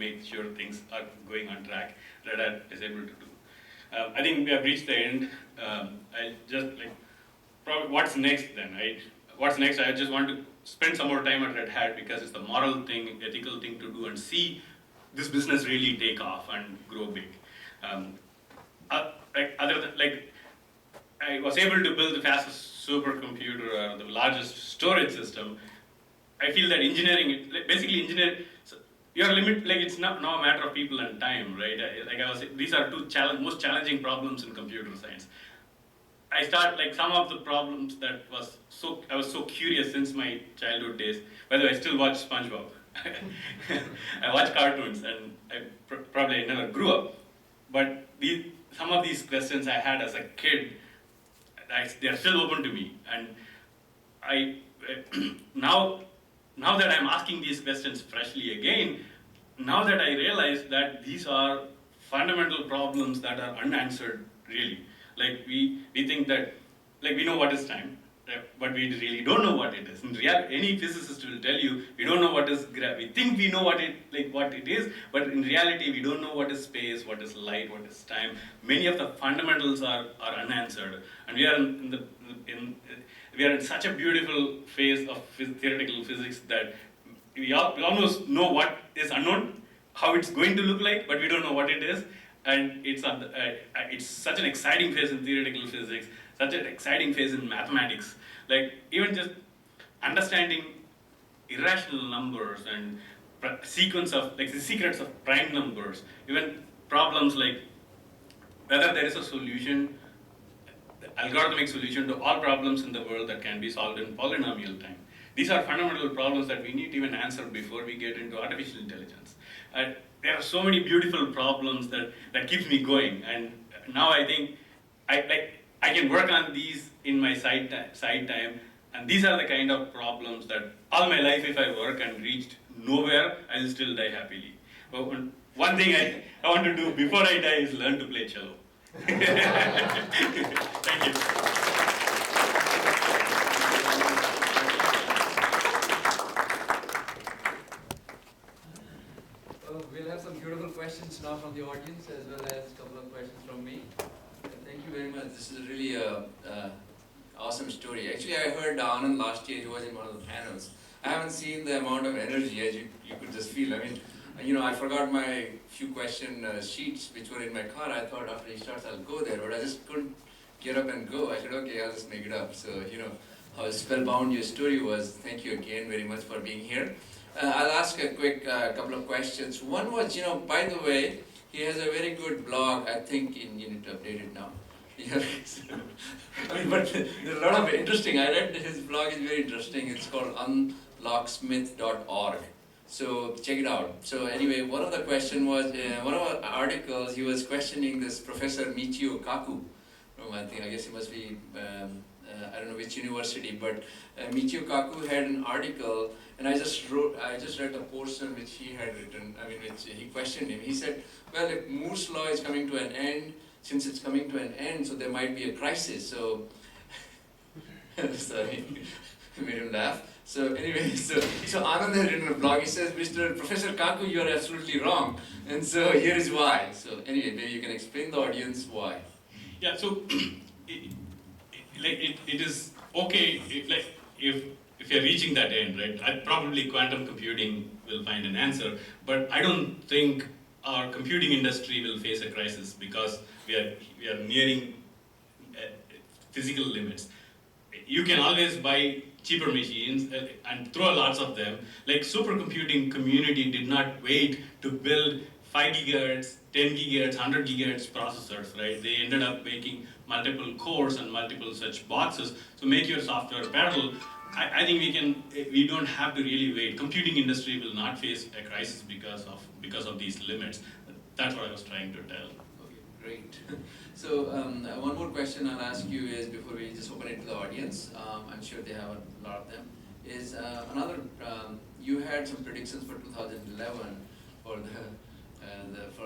make sure things are going on track. Red Hat is able to do. I think we have reached the end. I just probably what's next then, right? What's next? I just want to spend some more time at Red Hat because it's the moral thing, ethical thing to do, and see this business really take off and grow big. I was able to build the fastest supercomputer, the largest storage system. I feel that engineering, basically engineering, so your limit, it's not now a matter of people and time, right? These are two most challenging problems in computer science. I start some of the problems that I was so curious since my childhood days. By the way, I still watch SpongeBob. I watch cartoons, and probably never grew up. But some of these questions I had as a kid, they are still open to me. And I now that I'm asking these questions freshly again, now that I realize that these are fundamental problems that are unanswered, really. We think that, we know what is time, but we really don't know what it is. In reality, any physicist will tell you, we don't know what is gravity. We think we know what it is, but in reality, we don't know what is space, what is light, what is time. Many of the fundamentals are unanswered, and we are we are in such a beautiful phase of theoretical physics that we almost know what is unknown, how it's going to look like, but we don't know what it is. And it's such an exciting phase in theoretical physics, such an exciting phase in mathematics. Even just understanding irrational numbers and sequence of the secrets of prime numbers, even problems like whether there is a solution, algorithmic solution to all problems in the world that can be solved in polynomial time. These are fundamental problems that we need to even answer before we get into artificial intelligence. There are so many beautiful problems that keeps me going, and now I think I can work on these in my side time, and these are the kind of problems that all my life, if I work and reached nowhere, I'll still die happily. But one thing I want to do before I die is learn to play cello. Thank you. We'll have some beautiful questions now from the audience as well as a couple of questions from me. Thank you very much. This is really a awesome story. Actually, I heard Anand last year. He was in one of the panels. I haven't seen the amount of energy as you could just feel. I mean, I forgot my few question sheets which were in my car. I thought after he starts I'll go there, but I just couldn't get up and go. I said, okay, I'll just make it up. So, how spellbound your story was. Thank you again very much for being here. I'll ask a quick couple of questions. One was, by the way, he has a very good blog. I think you need to update it now. But there's a lot of interesting. I read his blog is very interesting. It's called unlocksmith.org. So check it out. So anyway, one of the question was, one of our articles, he was questioning this Professor Michio Kaku. I guess he must be, I don't know which university, but Michio Kaku had an article, and I just read a portion which he had written, which he questioned him. He said, well, if Moore's law is coming to an end, since it's coming to an end, so there might be a crisis. So, sorry, made him laugh. So anyway, so Anand had written a blog. He says, Professor Kaku, you are absolutely wrong. And so here is why. So anyway, maybe you can explain the audience why. Yeah, so it is okay if you're reaching that end, right? Probably quantum computing will find an answer, but I don't think our computing industry will face a crisis because we are nearing physical limits. You can always buy cheaper machines and throw lots of them. Supercomputing community did not wait to build 5 gigahertz, 10 gigahertz, 100 gigahertz processors, right? They ended up making multiple cores and multiple such boxes. So make your software parallel. I think we don't have to really wait. Computing industry will not face a crisis because of these limits. That's what I was trying to tell. Okay, great. So one more question I'll ask you is, before we just open it to the audience, I'm sure they have a lot of them, is you had some predictions for 2011 for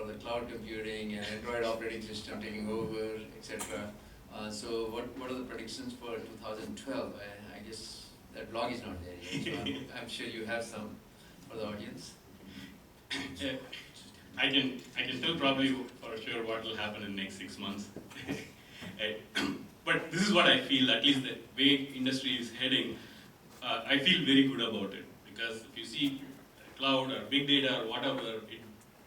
the cloud computing and Android operating system taking over, etc. So what are the predictions for 2012? I guess that blog is not there yet, so I'm sure you have some for the audience. I can tell probably for sure what will happen in the next 6 months. But this is what I feel, at least the way industry is heading, I feel very good about it. Because if you see cloud or big data or whatever,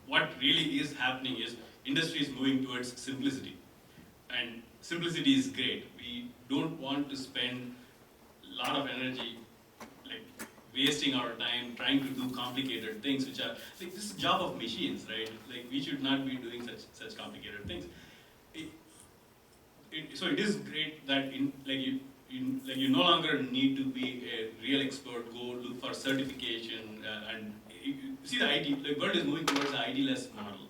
what really is happening is industry is moving towards simplicity. And simplicity is great. We don't want to spend a lot of energy like wasting our time trying to do complicated things, which are like this is job of machines, right? Like we should not be doing such complicated things. So it is great that you no longer need to be a real expert. Go look for certification and see the IT. Like world is moving towards the IT-less model.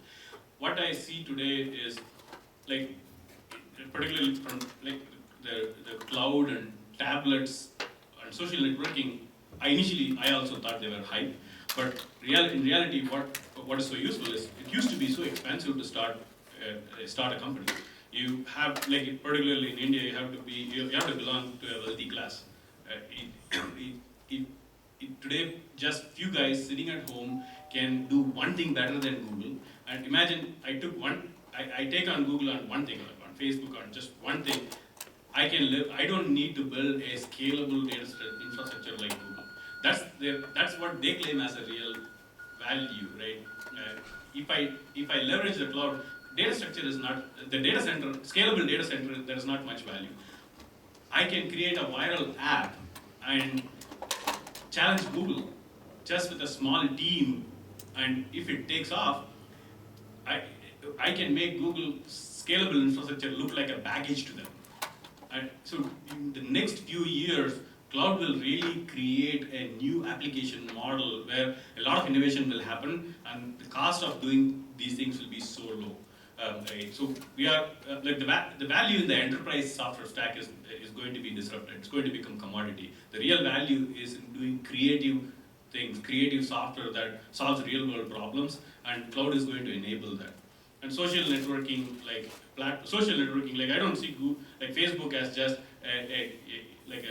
What I see today is like particularly from like the cloud and tablets and social networking. I also thought they were hype, but in reality, what is so useful is it used to be so expensive to start a company. You have like particularly in India, you have to belong to a wealthy class. Today, just few guys sitting at home can do one thing better than Google. And imagine I take on Google on one thing, like on Facebook on just one thing. I don't need to build a scalable data infrastructure like Google. That's what they claim as a real value, right? If I leverage the cloud, data structure is not the data center, scalable data center. There is not much value. I can create a viral app and challenge Google just with a small team, and if it takes off, I can make Google scalable infrastructure look like a baggage to them. And so in the next few years, cloud will really create a new application model where a lot of innovation will happen, and the cost of doing these things will be so low. Right? So we are like the value in the enterprise software stack is going to be disrupted. It's going to become commodity. The real value is in doing creative things, creative software that solves real world problems, and cloud is going to enable that. And social networking, like I don't see like Facebook as just like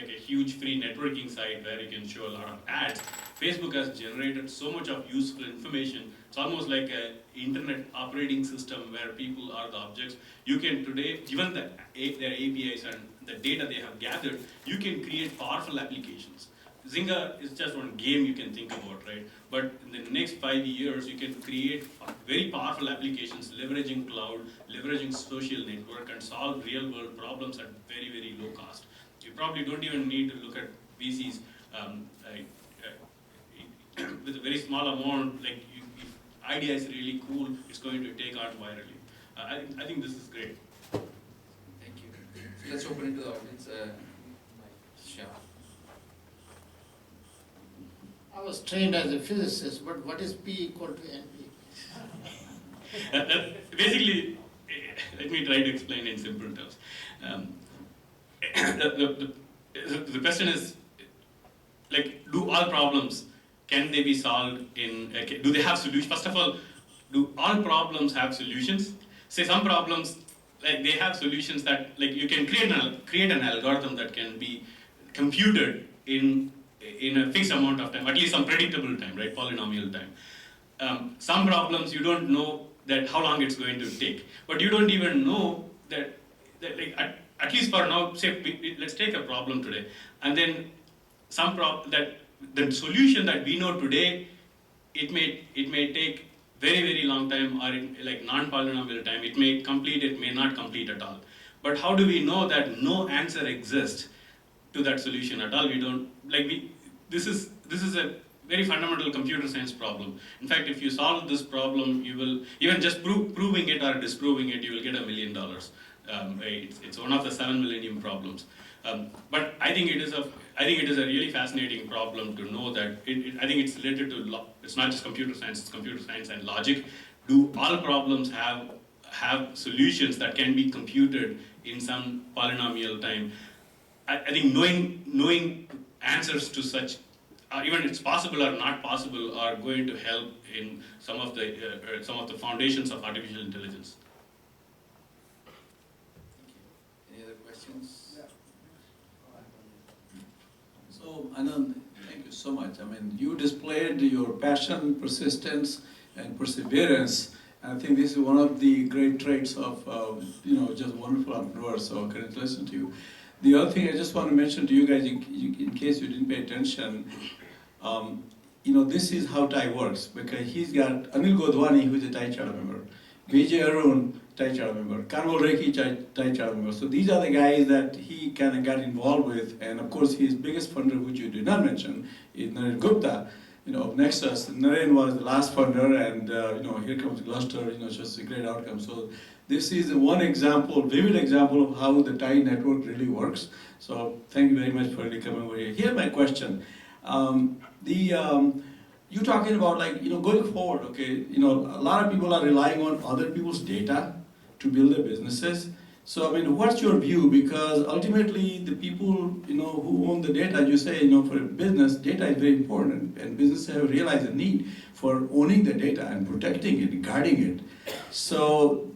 a huge free networking site where you can show a lot of ads. Facebook has generated so much of useful information. It's almost like an internet operating system where people are the objects. You can today, given their APIs and the data they have gathered, you can create powerful applications. Zynga is just one game you can think about, right? But in the next 5 years, you can create very powerful applications leveraging cloud, leveraging social network, and solve real world problems at very, very low cost. You probably don't even need to look at VCs with a very small amount. Like if idea is really cool, it's going to take on virally. I think this is great. Thank you. So let's open it to the audience. Sure. I was trained as a physicist, but what is P equal to NP? Basically, let me try to explain in simple terms. The question is, like, do all problems, can they be solved in, do they have solutions? First of all, do all problems have solutions? Say some problems, like they have solutions that, like you can create an algorithm that can be computed in a fixed amount of time, at least some predictable time, right, polynomial time. Some problems you don't know that how long it's going to take, but you don't even know that like at least for now, say let's take a problem today, and then that the solution that we know today, it may take very, very long time, or in like non-polynomial time. It may complete, it may not complete at all. But how do we know that no answer exists to that solution at all? We don't, this is a very fundamental computer science problem. In fact, if you solve this problem, you will, even just proving it or disproving it, you will get $1 million. It's one of the 7 millennium problems. But I think it is a really fascinating problem to know that I think it's related to it's not just computer science, it's computer science and logic. Do all problems have solutions that can be computed in some polynomial time? I think knowing answers to such, even it's possible or not possible, are going to help in some of the foundations of artificial intelligence. Any other questions? Yeah. So, Anand, thank you so much. I mean, you displayed your passion, persistence, and perseverance. And I think this is one of the great traits of just wonderful entrepreneurs. So congratulations to you. The other thing I just want to mention to you guys, in case you didn't pay attention, this is how TIE works, because he's got Anil Godwani, who's a TIE charter member, Vijay Arun, TIE charter member, Kanwal Rekhi, TIE charter member. So these are the guys that he kind of got involved with, and of course his biggest funder, which you did not mention, is Naren Gupta, of Nexus. Naren was the last funder, and here comes Gluster, just a great outcome. So this is one example, vivid example of how the TIE network really works. So thank you very much for really coming over here. Here's my question. You're talking about going forward, okay? A lot of people are relying on other people's data to build their businesses. So what's your view? Because ultimately the people who own the data, you say for a business, data is very important, and businesses have realized the need for owning the data and protecting it, guarding it. So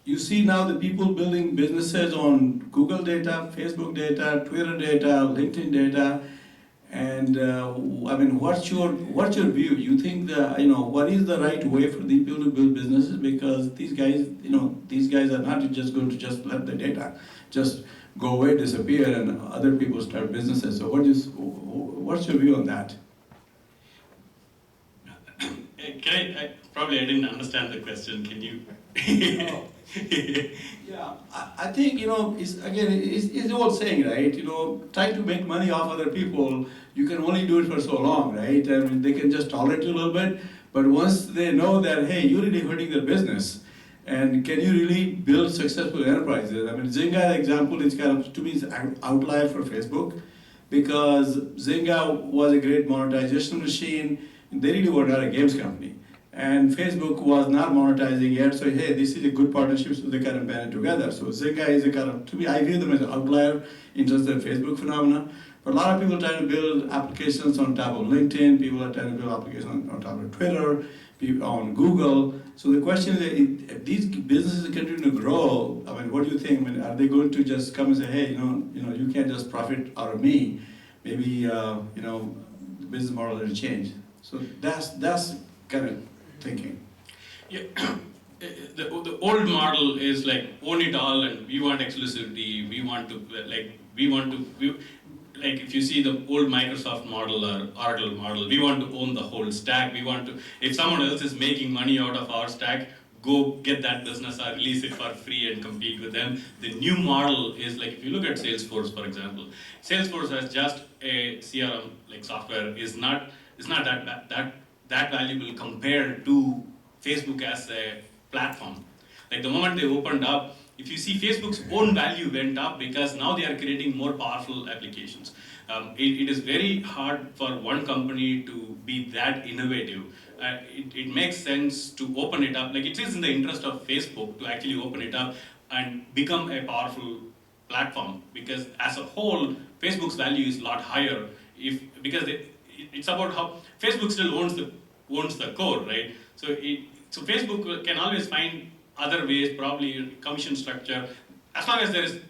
you see now the people building businesses on Google data, Facebook data, Twitter data, LinkedIn data. And what's your view? You think what is the right way for these people to build businesses? Because these guys are not just going to just let the data just go away, disappear, and other people start businesses. So what's your view on that? Probably I didn't understand the question. Can you? Yeah, I think it's the old saying, right? Try to make money off other people. You can only do it for so long, right? They can just tolerate you a little bit, but once they know that, hey, you're really hurting their business, and can you really build successful enterprises? Zynga example is kind of, to me, is an outlier for Facebook, because Zynga was a great monetization machine. They really were not a games company. And Facebook was not monetizing yet, so hey, this is a good partnership, so they kind of band it together. So Zynga is a kind of, to me, I view them as an outlier in terms of the Facebook phenomenon. But a lot of people try to build applications on top of LinkedIn, people are trying to build applications on top of Twitter, people on Google. So the question is, if these businesses continue to grow, what do you think? Are they going to just come and say, hey, you can't just profit out of me? Maybe, the business model will change. So that's kind of thinking. Yeah, the old model is like own it all, and we want exclusivity. We want to if you see the old Microsoft model or Oracle model, we want to own the whole stack. We want to, if someone else is making money out of our stack, go get that business or release it for free and compete with them. The new model is like, if you look at Salesforce, for example, Salesforce as just a CRM software is not that valuable compared to Facebook as a platform. Like the moment they opened up, if you see Facebook's own value went up because now they are creating more powerful applications. It is very hard for one company to be that innovative. It makes sense to open it up. Like it is in the interest of Facebook to actually open it up and become a powerful platform, because as a whole, Facebook's value is a lot higher because it's about how Facebook still owns the core, right? So Facebook can always find other ways, probably commission structure. As long as there is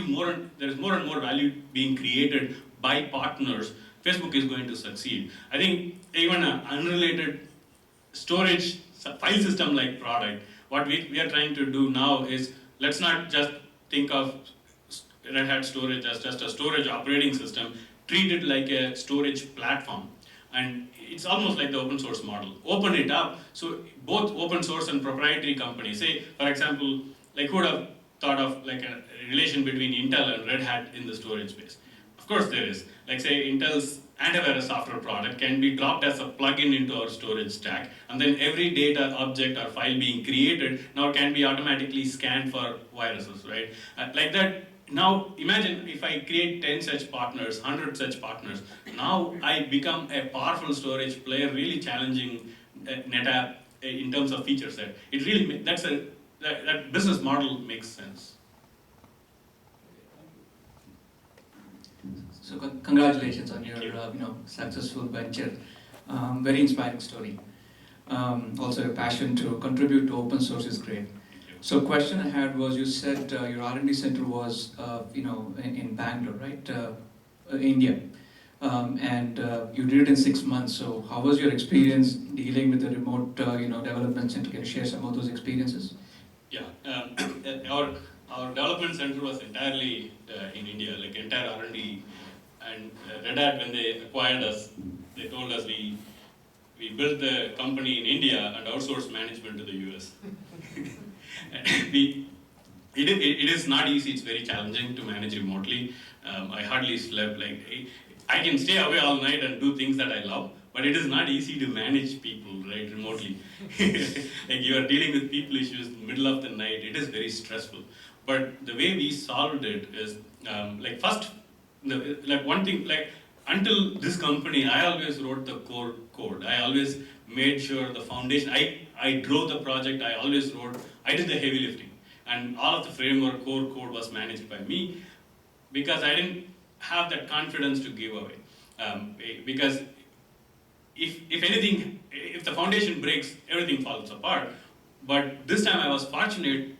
more and more value being created by partners, Facebook is going to succeed. I think even an unrelated storage file system like product, what we are trying to do now is, let's not just think of Red Hat storage as just a storage operating system, treat it like a storage platform. And it's almost like the open source model. Open it up, so both open source and proprietary companies, say, for example, who would have thought of a relation between Intel and Red Hat in the storage space? Of course there is. Say Intel's antivirus software product can be dropped as a plugin into our storage stack, and then every data object or file being created now can be automatically scanned for viruses, right? Like that. Now imagine if I create 10 such partners, 100 such partners. Now I become a powerful storage player, really challenging NetApp in terms of feature set. It really that business model makes sense. So congratulations on your successful venture. Very inspiring story. Also your passion to contribute to open source is great. So question I had was, you said your R&D center was in Bangalore, right? India. and you did it in 6 months. So how was your experience dealing with the remote development center? Can you share some of those experiences? Yeah, our development center was entirely in India, like entire R&D. And Red Hat, when they acquired us, they told us we built the company in India and outsourced management to the US. It is not easy, it's very challenging to manage remotely. I hardly slept, like I can stay away all night and do things that I love, but it is not easy to manage people, right, remotely. Like you are dealing with people issues in the middle of the night, it is very stressful. But the way we solved it is, like first, like one thing, like until this company, I always wrote the core code. I always made sure the foundation, I drove the project, I did the heavy lifting. And all of the framework core code was managed by me because I didn't have that confidence to give away. Because if anything, if the foundation breaks, everything falls apart. But this time I was fortunate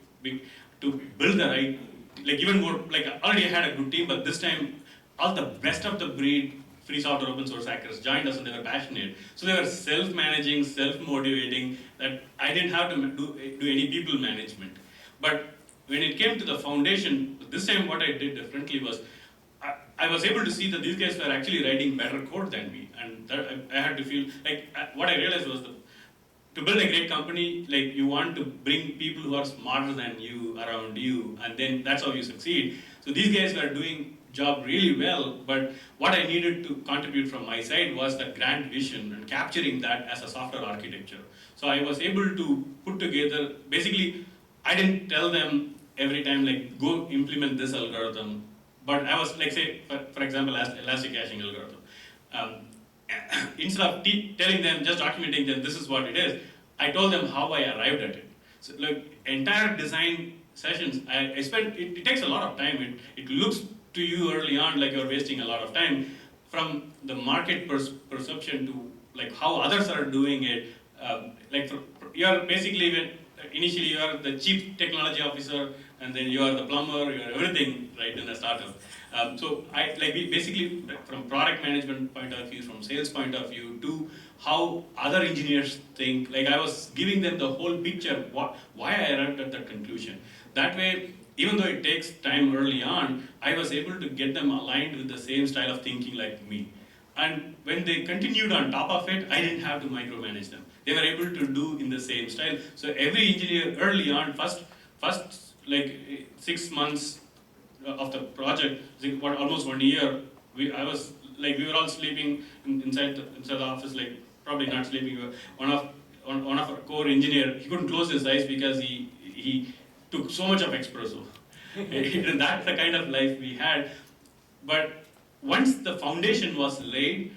to build the right, like even more, like I already had a good team, but this time all the best of the breed free software open source hackers joined us and they were passionate. So they were self-managing, self-motivating, that I didn't have to do any people management. But when it came to the foundation, this time what I did differently was, I was able to see that these guys were actually writing better code than me. And that I had to feel, like what I realized was that to build a great company, like you want to bring people who are smarter than you around you, and then that's how you succeed. So these guys were doing job really well, but what I needed to contribute from my side was that grand vision and capturing that as a software architecture. So I was able to put together, basically, I didn't tell them every time like go implement this algorithm, but I was like say for example elastic caching algorithm. Instead of telling them, just documenting them, this is what it is, I told them how I arrived at it. So like entire design sessions, I spent, it takes a lot of time. It looks to you early on like you're wasting a lot of time, from the market perception to like how others are doing it. Like you're basically, when initially you are the chief technology officer, and then you are the plumber, you are everything, right, in a startup. So we basically, from product management point of view, from sales point of view, to how other engineers think, like I was giving them the whole picture, why I arrived at that conclusion. That way, even though it takes time early on, I was able to get them aligned with the same style of thinking like me. And when they continued on top of it, I didn't have to micromanage them. They were able to do in the same style. So every engineer early on, first like 6 months of the project, almost 1 year, we were all sleeping inside the office, like probably not sleeping. One of our core engineer, he couldn't close his eyes because he took so much of espresso. And that's the kind of life we had. But once the foundation was laid,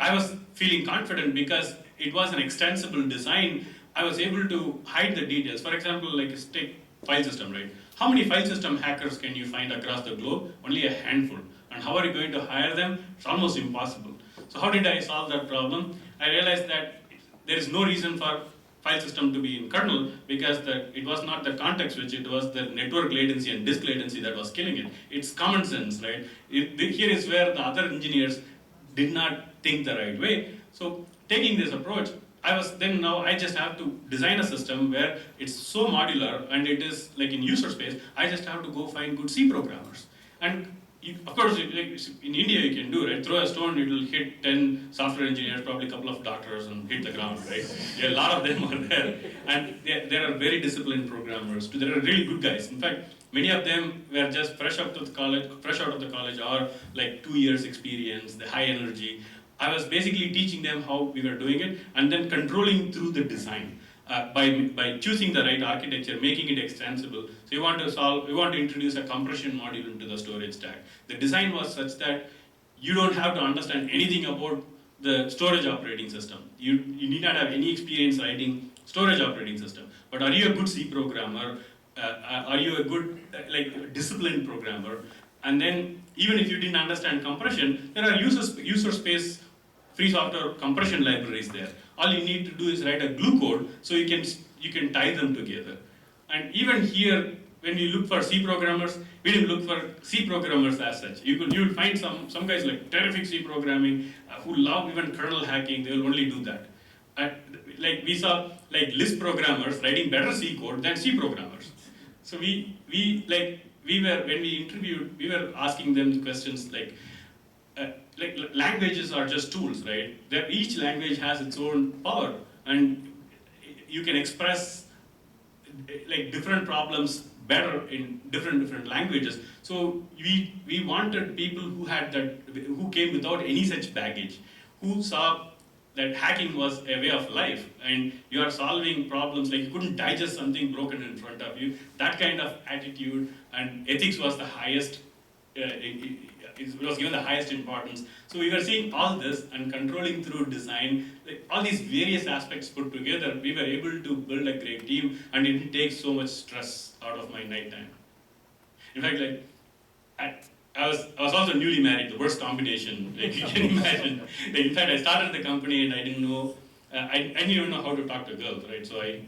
I was feeling confident because it was an extensible design. I was able to hide the details. For example, like take file system, right? How many file system hackers can you find across the globe? Only a handful. And how are you going to hire them? It's almost impossible. So how did I solve that problem? I realized that there is no reason for file system to be in kernel, because it was not the context switch, it was the network latency and disk latency that was killing it. It's common sense, right? Here is where the other engineers did not think the right way. So taking this approach, now I just have to design a system where it's so modular and it is like in user space, I just have to go find good C programmers. And of course, like in India you can do, right? Throw a stone, it will hit 10 software engineers, probably a couple of doctors, and hit the ground, right? Yeah, a lot of them are there. And there are very disciplined programmers. There are really good guys. In fact, many of them were just fresh out of the college, or like 2 years experience, the high energy. I was basically teaching them how we were doing it, and then controlling through the design. By choosing the right architecture, making it extensible. So you want to introduce a compression module into the storage stack. The design was such that you don't have to understand anything about the storage operating system. You need not have any experience writing storage operating system. But are you a good C programmer? Are you a good disciplined programmer? And then even if you didn't understand compression, there are user space free software compression libraries there. All you need to do is write a glue code so you can tie them together. And even here, when you look for C programmers, we didn't look for C programmers as such. You would find some guys like terrific C programming who love even kernel hacking. They will only do that. Like we saw like Lisp programmers writing better C code than C programmers. So we were when we interviewed, we were asking them questions like languages are just tools, right? Each language has its own power, and you can express like different problems better in different languages. So we wanted people who had that, who came without any such baggage, who saw that hacking was a way of life, and you are solving problems like you couldn't digest something broken in front of you. That kind of attitude and ethics was the highest. It was given the highest importance. So we were seeing all this and controlling through design, like all these various aspects put together, we were able to build a great team, and it didn't take so much stress out of my night time. In fact, like I was also newly married, the worst combination, like you can imagine. Like, in fact, I started the company and I didn't know, I didn't even know how to talk to girls, right? So I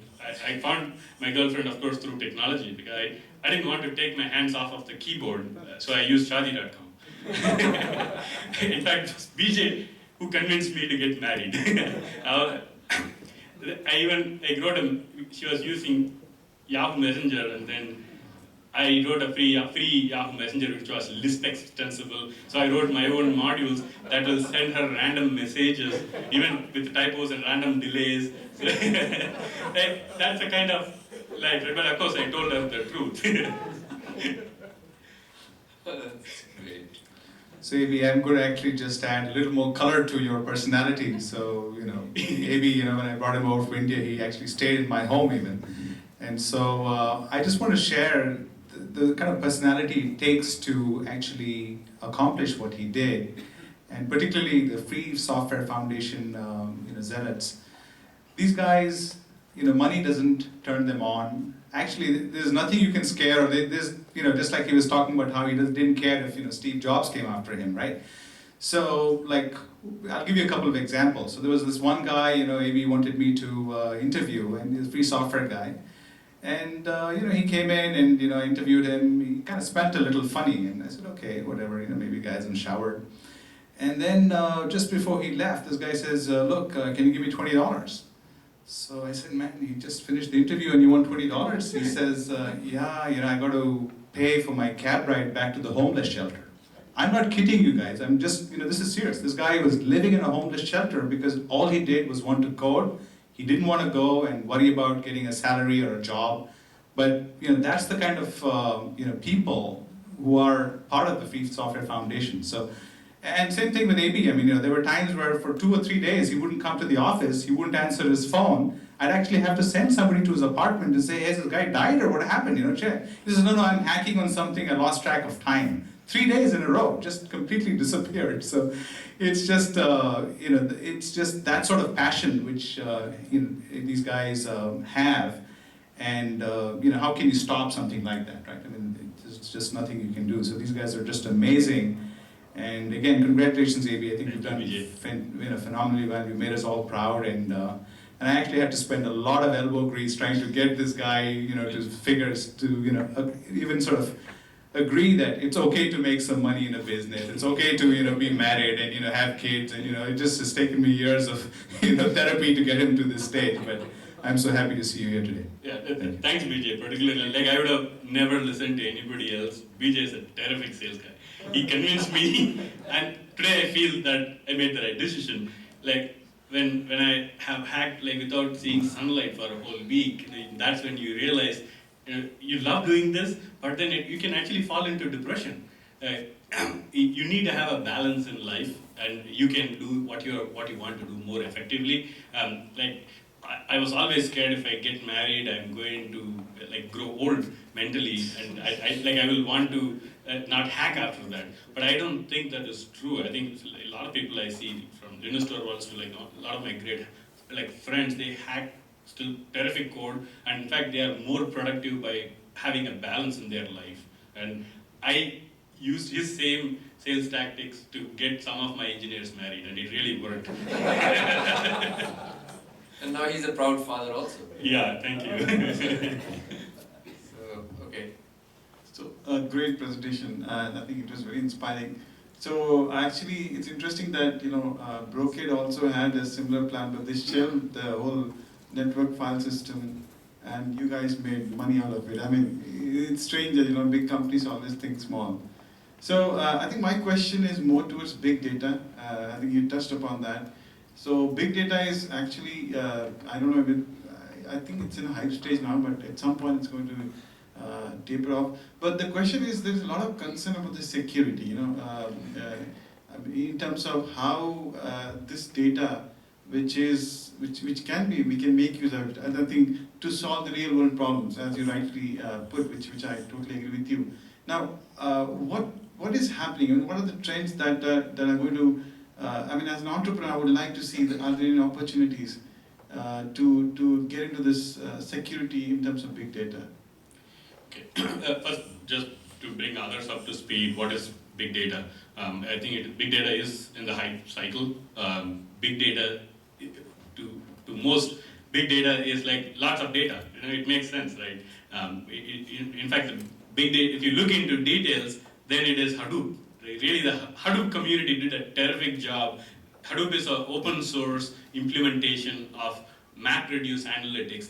found my girlfriend, of course, through technology, because I didn't want to take my hands off of the keyboard, so I used Shadi.com. In fact, it was BJ who convinced me to get married. I wrote she was using Yahoo Messenger, and then I wrote a free Yahoo Messenger which was Lisp extensible. So I wrote my own modules that will send her random messages, even with typos and random delays. So that's the kind of life. But of course, I told her the truth. That's great. So AB, I'm going to actually just add a little more color to your personality. So, AB, when I brought him over to India, he actually stayed in my home even. And so I just want to share the kind of personality it takes to actually accomplish what he did, and particularly the Free Software Foundation, zealots. These guys, money doesn't turn them on. Actually, there's nothing you can scare, or there's, just like he was talking about how he didn't care if, Steve Jobs came after him, right? So, like, I'll give you a couple of examples. So there was this one guy, AB wanted me to interview, and he's a free software guy. And, he came in and, I interviewed him. He kind of smelled a little funny, and I said, okay, whatever, maybe the guy hasn't showered. And then just before he left, this guy says, look, can you give me $20? So I said, man, you just finished the interview and you want $20? He says, yeah, I got to pay for my cab ride back to the homeless shelter. I'm not kidding you guys. I'm just, this is serious. This guy was living in a homeless shelter because all he did was want to code. He didn't want to go and worry about getting a salary or a job. But, that's the kind of, people who are part of the Free Software Foundation. So, and same thing with AB. There were times where for 2 or 3 days he wouldn't come to the office, he wouldn't answer his phone. I'd actually have to send somebody to his apartment to say, hey, this guy died or what happened, check. He says, no, I'm hacking on something, I lost track of time. 3 days in a row, just completely disappeared. So it's just, it's just that sort of passion which these guys have. And, how can you stop something like that, right? It's just nothing you can do. So these guys are just amazing. And again, congratulations, AB. I think you've done phenomenally well. You made us all proud, and I actually had to spend a lot of elbow grease trying to get this guy, to figures to even sort of agree that it's okay to make some money in a business. It's okay to be married and have kids, and it just has taken me years of therapy to get him to this stage. But I'm so happy to see you here today. Yeah, thanks, BJ. Particularly, like I would have never listened to anybody else. BJ is a terrific sales guy. He convinced me, and today I feel that I made the right decision. Like when I have hacked without seeing sunlight for a whole week, that's when you realize you love doing this, but then you can actually fall into depression. You need to have a balance in life, and you can do what you want to do more effectively. I was always scared if I get married, I'm going to grow old mentally, and I will want to not hack after that. But I don't think that is true. I think a lot of people I see from Linux store worlds to a lot of my great friends, they hack still terrific code, and in fact they are more productive by having a balance in their life. And I used his same sales tactics to get some of my engineers married, and it really worked. And now he's a proud father also. Yeah, thank you. So, okay. a great presentation, and I think it was very inspiring. So actually, it's interesting that Brocade also had a similar plan, but they shelved the whole network file system, and you guys made money out of it. I mean, it's strange that big companies always think small. So I think my question is more towards big data. I think you touched upon that. So big data is actually, I don't know if it, I think it's in a hype stage now, but at some point it's going to taper off. But the question is, there's a lot of concern about the security, in terms of how this data, which can be, we can make use of it, and I think to solve the real world problems, as you rightly put, which I totally agree with you. Now, what is happening? I mean, what are the trends that are going to? I mean, as an entrepreneur, I would like to see are there any opportunities to get into this security in terms of big data? Okay. First, just to bring others up to speed, what is big data? I think big data is in the hype cycle. Big data, to most, big data is like lots of data. It makes sense, right? In fact, the big data, if you look into details, then it is Hadoop. Really, the Hadoop community did a terrific job. Hadoop is an open source implementation of MapReduce analytics.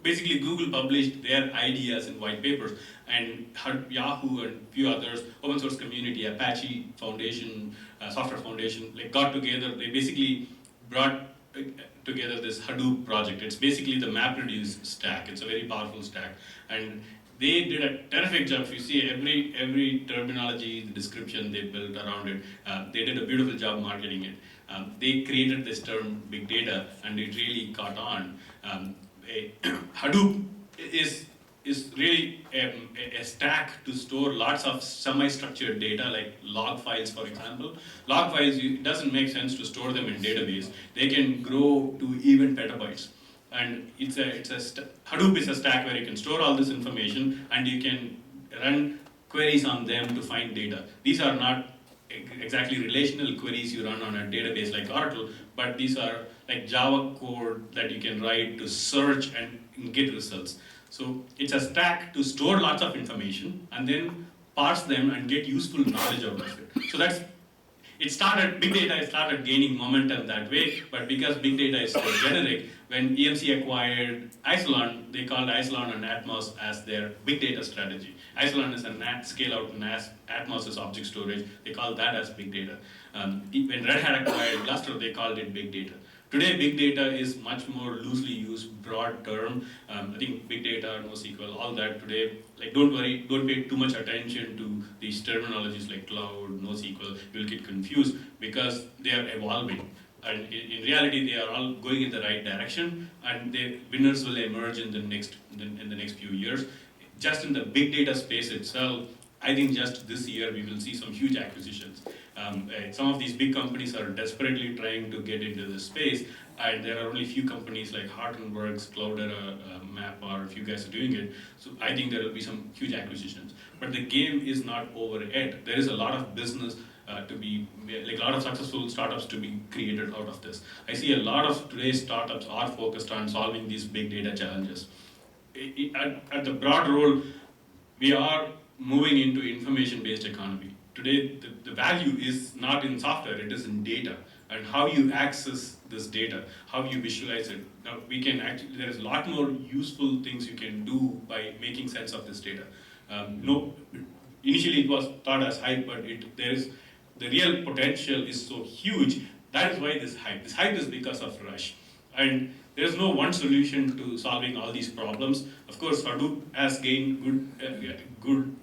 Basically, Google published their ideas in white papers, and Yahoo and a few others, open source community, Apache Foundation, Software Foundation, got together. They basically brought together this Hadoop project. It's basically the MapReduce stack. It's a very powerful stack, and they did a terrific job. If you see every terminology, the description they built around it, they did a beautiful job marketing it. They created this term big data, and it really caught on. Hadoop is really a stack to store lots of semi-structured data, like log files, for example. Log files, it doesn't make sense to store them in database. They can grow to even petabytes. And Hadoop is a stack where you can store all this information and you can run queries on them to find data. These are not exactly relational queries you run on a database like Oracle, but these are like Java code that you can write to search and get results. So it's a stack to store lots of information and then parse them and get useful knowledge out of it. So big data started gaining momentum that way, but because big data is so generic, when EMC acquired Isilon, they called Isilon and Atmos as their big data strategy. Isilon is a NAT scale-out NAS, Atmos is object storage, they call that as big data. When Red Hat acquired Gluster, they called it big data. Today, big data is much more loosely used, broad term. I think big data, NoSQL, all that today, don't worry, don't pay too much attention to these terminologies like cloud, NoSQL. You'll get confused because they are evolving. And in reality, they are all going in the right direction, and the winners will emerge in the next few years. Just in the big data space itself, I think just this year we will see some huge acquisitions. Some of these big companies are desperately trying to get into this space, and there are only few companies like Hartenberg's, Cloudera, Mapr, if you guys are doing it. So I think there will be some huge acquisitions. But the game is not over yet. There is a lot of business to be, a lot of successful startups to be created out of this. I see a lot of today's startups are focused on solving these big data challenges. At the broad role, we are moving into information-based economy. Today, the value is not in software, it is in data, and how you access this data, how you visualize it. Now, there is a lot more useful things you can do by making sense of this data. Initially it was thought as hype, but the real potential is so huge. That is why this hype. This hype is because of Rush. And there's no one solution to solving all these problems. Of course, Hadoop has gained good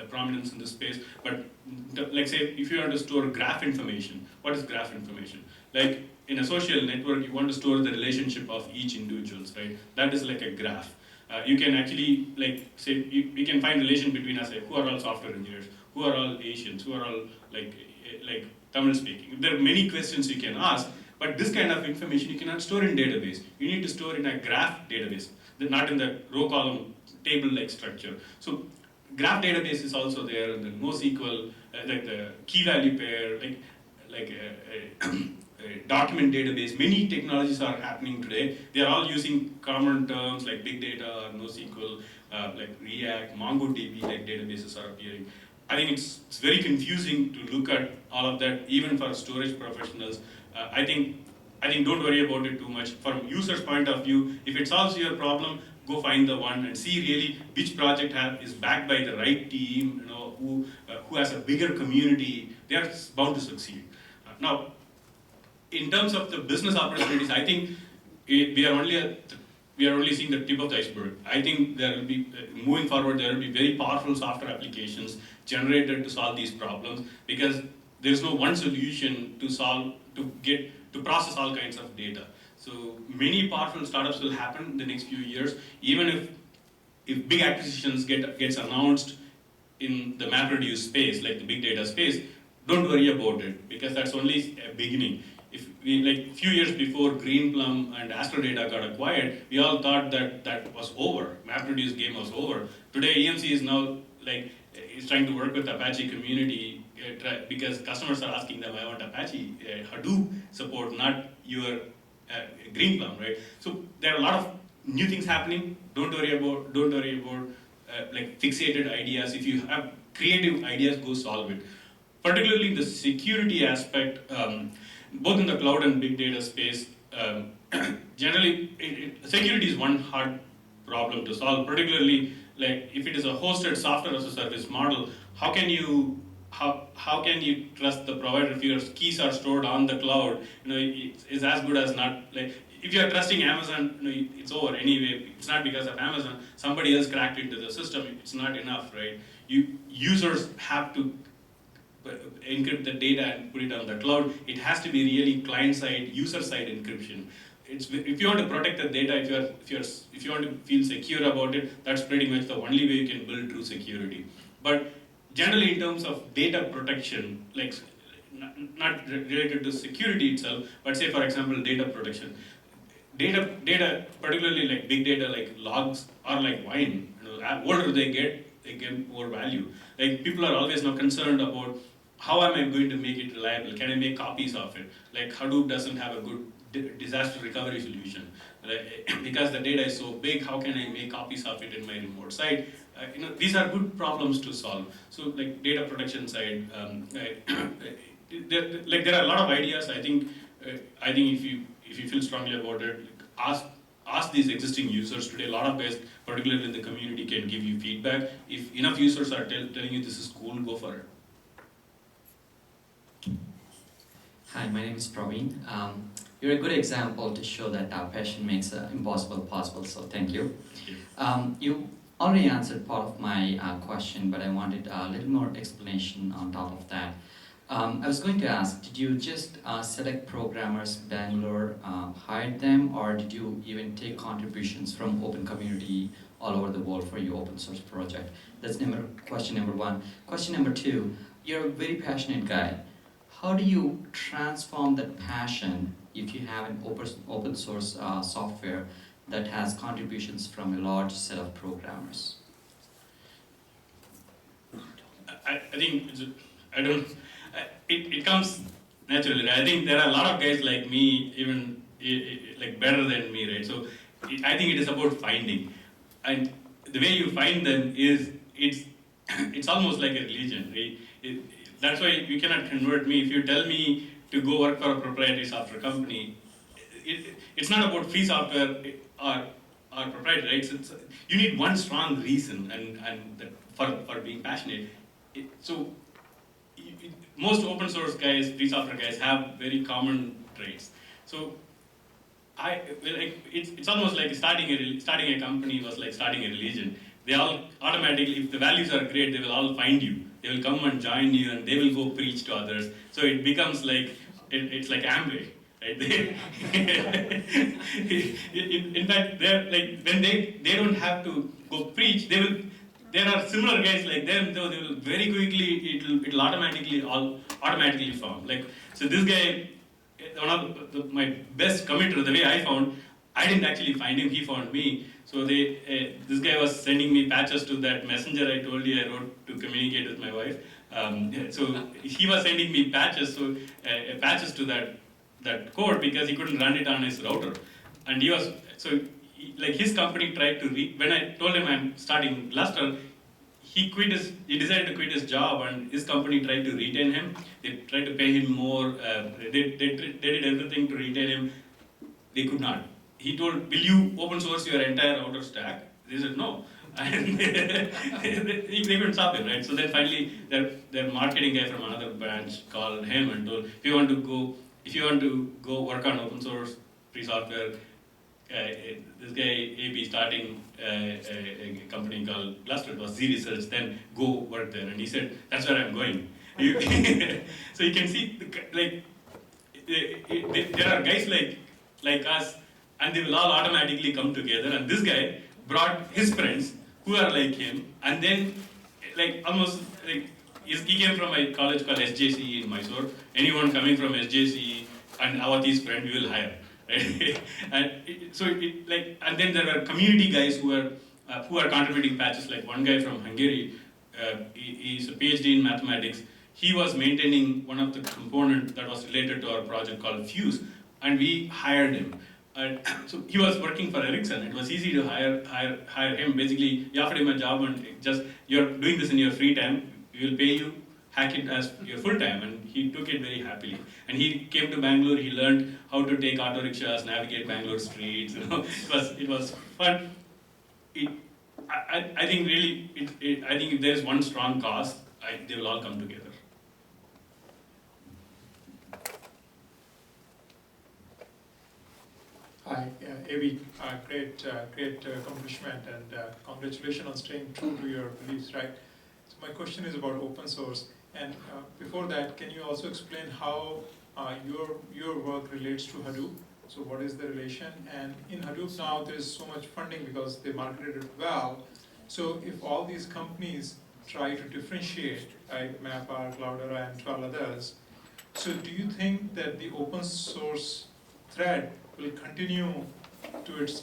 prominence in this space, but like say, if you want to store graph information, what is graph information? Like in a social network, you want to store the relationship of each individuals, right? That is like a graph. You can actually, like say, we can find relation between us, who are all software engineers, who are all Asians, who are all like Tamil speaking. There are many questions you can ask, but this kind of information you cannot store in database. You need to store in a graph database, not in the row column table-like structure. So graph database is also there, and the NoSQL, like the key value pair, document database. Many technologies are happening today. They are all using common terms like big data or NoSQL, like React, MongoDB, like databases are appearing. I think it's very confusing to look at all of that, even for storage professionals. I think don't worry about it too much. From user's point of view, if it solves your problem, go find the one and see really which project is backed by the right team, who has a bigger community. They are bound to succeed. Now, in terms of the business opportunities, I think we are only seeing the tip of the iceberg. I think there will be moving forward. There will be very powerful software applications generated to solve these problems, because there is no one solution to process all kinds of data. So many powerful startups will happen in the next few years. Even if big acquisitions gets announced in the MapReduce space, like the big data space, don't worry about it, because that's only a beginning. If we, like few years before Greenplum and Astrodata got acquired, we all thought that was over. MapReduce game was over. Today, EMC is now is trying to work with Apache community because customers are asking them, I want Apache Hadoop support, not your Greenplum, right? So there are a lot of new things happening. Don't worry about fixated ideas. If you have creative ideas, go solve it. Particularly in the security aspect, both in the cloud and big data space, generally security is one hard problem to solve. Particularly, like if it is a hosted software as a service model, how can you trust the provider if your keys are stored on the cloud? It's as good as not. Like if you are trusting Amazon, it's over anyway. It's not because of Amazon. Somebody else cracked into the system. It's not enough, right? Users have to encrypt the data and put it on the cloud. It has to be really client-side, user-side encryption. If you want to protect the data, if you want to feel secure about it, that's pretty much the only way you can build true security. But generally, in terms of data protection, like not related to security itself, but say for example, data protection. Data, particularly like big data, like logs, are like wine. Older they get more value. Like people are always now concerned about how am I going to make it reliable? Can I make copies of it? Like Hadoop doesn't have a good disaster recovery solution. Because the data is so big, how can I make copies of it in my remote site? These are good problems to solve. So like data protection side, there are a lot of ideas. I think if you feel strongly about it, ask these existing users today. A lot of guys, particularly in the community, can give you feedback. If enough users are telling you this is cool, go for it. Hi, my name is Praveen. You're a good example to show that our passion makes impossible possible, so thank you. You already answered part of my question, but I wanted a little more explanation on top of that. I was going to ask, did you just select programmers, Bangalore, hired them, or did you even take contributions from open community all over the world for your open source project? That's question number one. Question number two, you're a very passionate guy. How do you transform that passion if you have an open source software that has contributions from a large set of programmers? I think it comes naturally. I think there are a lot of guys like me, even like better than me, right? So I think it is about finding, and the way you find them is it's almost like a religion, right? That's why you cannot convert me. If you tell me to go work for a proprietary software company, it's not about free software or proprietary, right? You need one strong reason for being passionate. Most open source guys, free software guys, have very common traits. So it's almost like starting a company was like starting a religion. They all automatically, if the values are great, they will all find you. They will come and join you, and they will go preach to others. So it becomes like it's like Amway, right? In fact, they're like when they don't have to go preach, there are similar guys like them, though they will very quickly it'll automatically form. Like so, this guy, one of my best committer, the way I found, I didn't actually find him; he found me. So this guy was sending me patches to that messenger I told you I wrote to communicate with my wife. So he was sending me patches, patches to that that code because he couldn't run it on his router. And he was, so like his company tried to, when I told him I'm starting Gluster, he decided to quit his job, and his company tried to retain him. They tried to pay him more, they did everything to retain him. They could not. He told, will you open source your entire router stack? They said no. And they couldn't stop him, right? So then finally, their marketing guy from another branch called him and told, if you want to go work on open source free software, this guy AB starting a company called Gluster, it was Z Research, then go work there. And he said, that's where I'm going. So you can see, there are guys like us, and they will all automatically come together. And this guy brought his friends who are like him, and then he came from a college called SJC in Mysore. Anyone coming from SJC and Avati's friend, we will hire. Right? And then there were community guys who are contributing patches. Like one guy from Hungary, he's a PhD in mathematics. He was maintaining one of the components that was related to our project called Fuse, and we hired him. So he was working for Ericsson. It was easy to hire him. Basically, we offered him a job, and just, you're doing this in your free time, we will pay you, hack it as your full time. And he took it very happily. And he came to Bangalore, he learned how to take auto rickshaws, navigate Bangalore streets. It was fun. I think really, I think if there is one strong cause, they will all come together. Hi, Avi, great accomplishment, and congratulations on staying true to your beliefs, right? So my question is about open source, and before that, can you also explain how your work relates to Hadoop? So what is the relation? And in Hadoop now, there is so much funding because they marketed it well. So if all these companies try to differentiate, like Mapr, Cloudera, and 12 others, so do you think that the open source thread will continue to its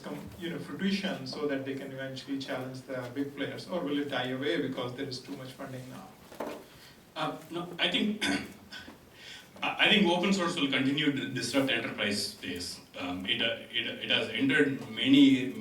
fruition so that they can eventually challenge the big players, or will it die away because there is too much funding now? No, I think open source will continue to disrupt enterprise space. It has entered many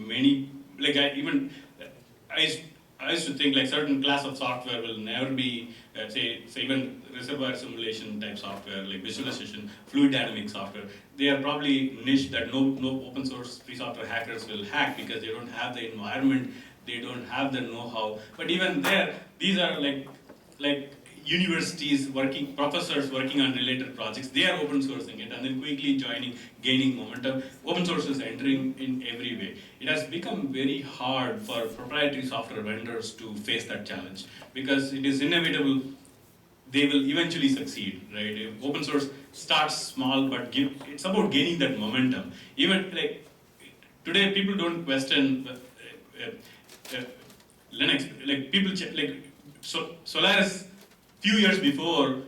I used to think like certain class of software will never be, say even reservoir simulation type software, like visualization, fluid dynamic software. They are probably niche that no open source free software hackers will hack because they don't have the environment, they don't have the know-how. But even there, these are like universities professors working on related projects, they are open sourcing it and then quickly gaining momentum. Open source is entering in every way. It has become very hard for proprietary software vendors to face that challenge because it is inevitable they will eventually succeed, right? If open source starts small, but it's about gaining that momentum. Even like today, people don't question Linux. Like people Solaris. Few years before,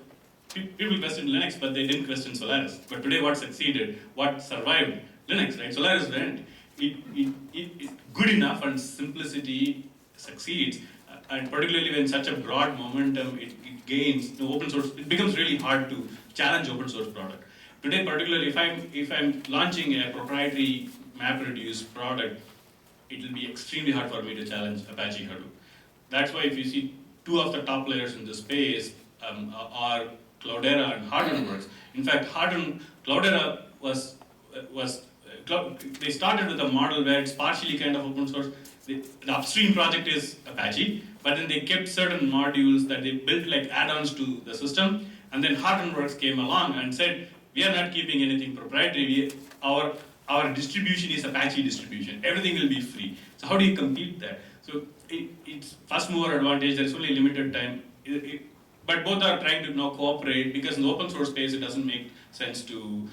people questioned Linux, but they didn't question Solaris. But today, what succeeded, what survived? Linux, right? Solaris went. It's good enough, and simplicity succeeds. And particularly when such a broad momentum it gains, the open source, it becomes really hard to challenge open source product. Today, particularly if I'm launching a proprietary MapReduce product, it will be extremely hard for me to challenge Apache Hadoop. That's why if you see two of the top players in the space are Cloudera and Hardenworks. In fact, Cloudera they started with a model where it's partially kind of open source. The upstream project is Apache, but then they kept certain modules that they built like add-ons to the system, and then Hardenworks came along and said, we are not keeping anything proprietary, our distribution is Apache distribution, everything will be free. So how do you compete there? So it's first mover advantage, there's only limited time. But both are trying to now cooperate because in the open source space it doesn't make sense to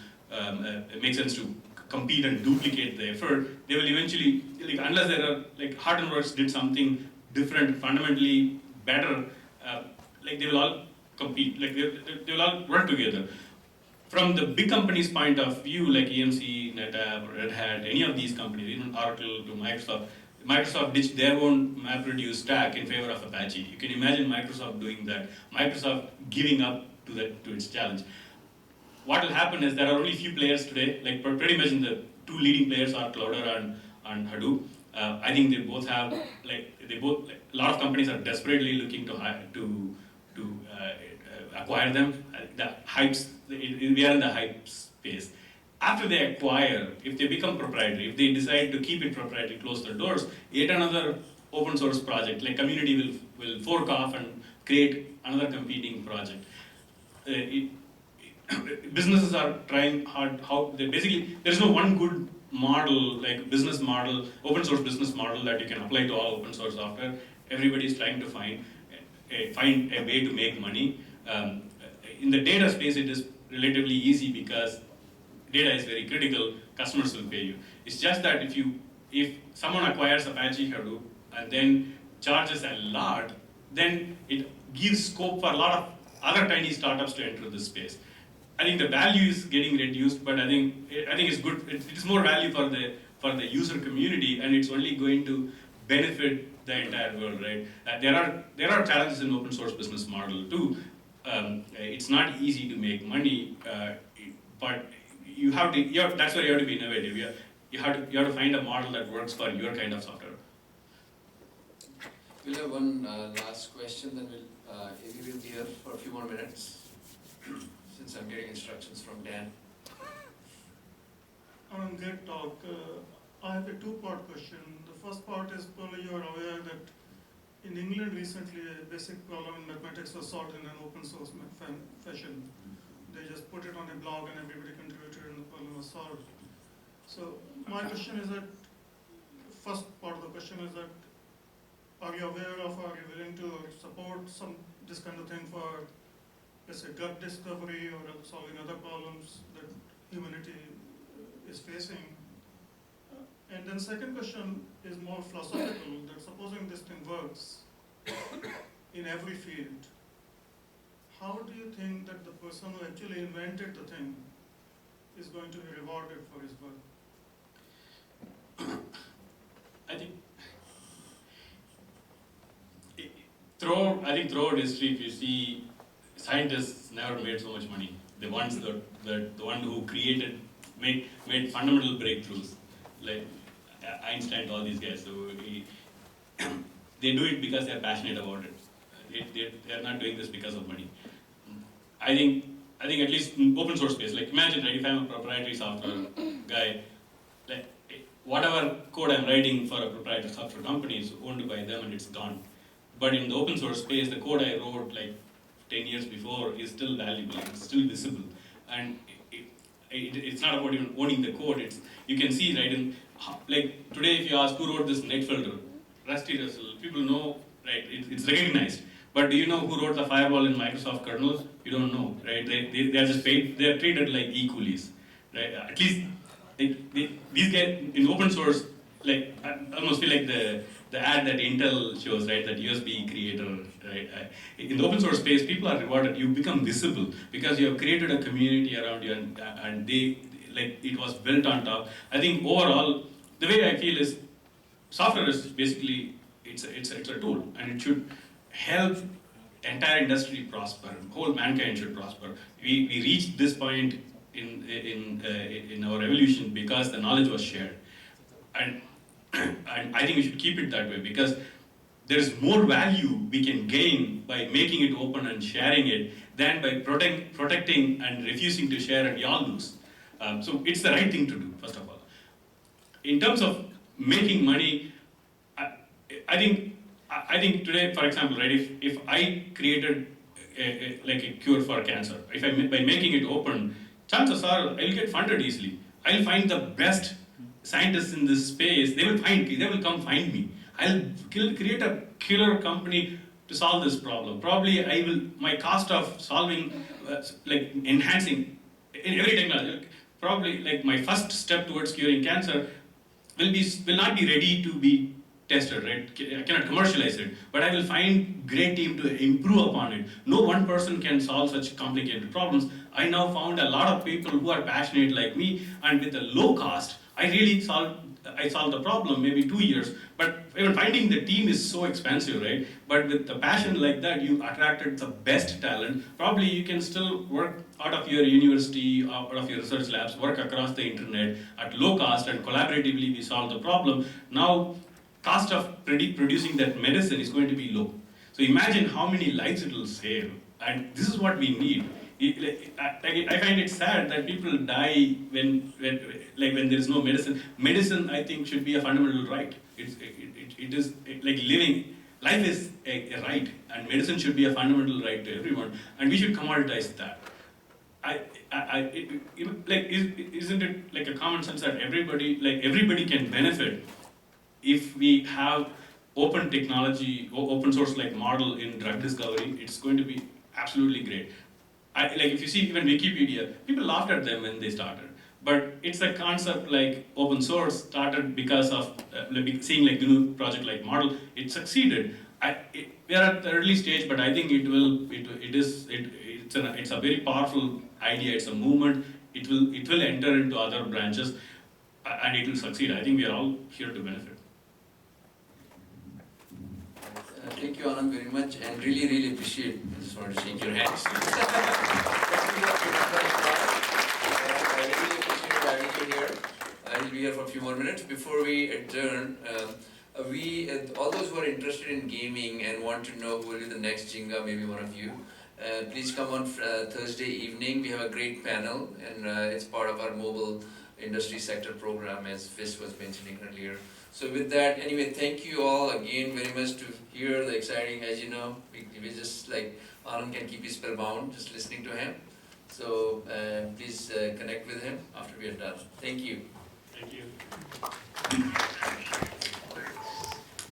compete and duplicate the effort. They will eventually, unless there are, Hardenworks did something different, fundamentally better, they will all compete, they will all work together. From the big companies' point of view, like EMC, NetApp, Red Hat, any of these companies, even Oracle to Microsoft ditched their own MapReduce stack in favor of Apache. You can imagine Microsoft doing that. Microsoft giving up to its challenge. what will happen is there are only few players today, like pretty much in the two leading players are Cloudera and Hadoop. I think they both have, a lot of companies are desperately looking to acquire them. The hypes, we are in the hype space. After they acquire, if they become proprietary, if they decide to keep it proprietary, close their doors, yet another open source project, like community will fork off and create another competing project. Businesses are trying hard, how they basically, there's no one good model, like business model, open source business model that you can apply to all open source software. Everybody's trying to find a way to make money. In the data space, it is relatively easy because data is very critical, customers will pay you. It's just that if someone acquires Apache Hadoop and then charges a lot, then it gives scope for a lot of other tiny startups to enter this space. I think the value is getting reduced, but I think it's good. It is more value for the user community, and it's only going to benefit the entire world, right? There are challenges in open source business model too. It's not easy to make money, but that's why you have to be innovative. You have to find a model that works for your kind of software. We'll have one last question, then Amy will be here for a few more minutes, since I'm getting instructions from Dan. Great talk. I have a two-part question. The first part is, probably you are aware that in England recently a basic problem in mathematics was solved in an open source fashion. They just put it on a blog and everybody contributed and the problem was solved. So my question is that, first part of the question is that, are you aware of, are you willing to support this kind of thing for, let's say, drug discovery or solving other problems that humanity is facing? And then second question is more philosophical, that supposing this thing works in every field, how do you think that the person who actually invented the thing is going to be rewarded for his work? I think throughout history, if you see, scientists never made so much money. The ones the one who made fundamental breakthroughs, like Einstein, all these guys. So they do it because they're passionate about it. They're not doing this because of money. I think at least in open source space, like imagine, right, if I'm a proprietary software guy, like whatever code I'm writing for a proprietary software company is owned by them and it's gone. But in the open source space, the code I wrote like 10 years before is still valuable, it's still visible. And it's not about even owning the code. You can see, right, like today if you ask who wrote this net filter, Rusty Russell, people know, right, it's recognized. But do you know who wrote the firewall in Microsoft kernels? You don't know, right? They are just paid, they are treated like equalies, right? At least these guys in open source, like I almost feel like the ad that Intel shows, right? That USB creator, right? In the open source space, people are rewarded. You become visible because you have created a community around you, and they like it was built on top. I think overall, the way I feel is, software is basically it's a tool, and it should help entire industry prosper. Whole mankind should prosper. We reached this point in our evolution because the knowledge was shared, and I think we should keep it that way, because there is more value we can gain by making it open and sharing it than by protecting and refusing to share, and we all lose. So it's the right thing to do, first of all. In terms of making money, I think today, for example, right, if I created like a cure for cancer, by making it open, chances are I'll get funded easily. I'll find the best scientists in this space. They will come find me. I'll create a killer company to solve this problem. Probably my cost of solving, like enhancing in every technology, probably like my first step towards curing cancer will not be ready to be tested, right? I cannot commercialize it, but I will find great team to improve upon it. No one person can solve such complicated problems. I now found a lot of people who are passionate like me, and with a low cost, I really solved I solved the problem, maybe 2 years. But even finding the team is so expensive, right? But with the passion like that, you attracted the best talent. Probably you can still work out of your university, out of your research labs, work across the internet at low cost, and collaboratively we solve the problem. Now, cost of producing that medicine is going to be low. So imagine how many lives it will save. And this is what we need. I find it sad that people die when there is no medicine. Medicine, I think, should be a fundamental right. It is like living. Life is a right, and medicine should be a fundamental right to everyone, and we should commoditize that. Isn't it like a common sense that everybody can benefit if we have open technology, open source like model in drug discovery? It's going to be absolutely great. If you see even Wikipedia, people laughed at them when they started. But it's a concept like open source started because of seeing like GNU project like model. It succeeded. We are at the early stage, but I think it's a very powerful idea. It's a movement. It will enter into other branches, and it will succeed. I think we are all here to benefit. Thank you, Anand, very much, and really appreciate. I just want to shake your hands. I really appreciate having you here. I'll be here for a few more minutes before we adjourn. All those who are interested in gaming and want to know who will be the next Jinga, maybe one of you, please come on Thursday evening. We have a great panel, and it's part of our mobile industry sector program, as Fish was mentioning earlier. So with that, anyway, thank you all again very much to hear the exciting, as you know, we just like, Anand can keep you spellbound just listening to him. So please connect with him after we are done. Thank you. Thank you.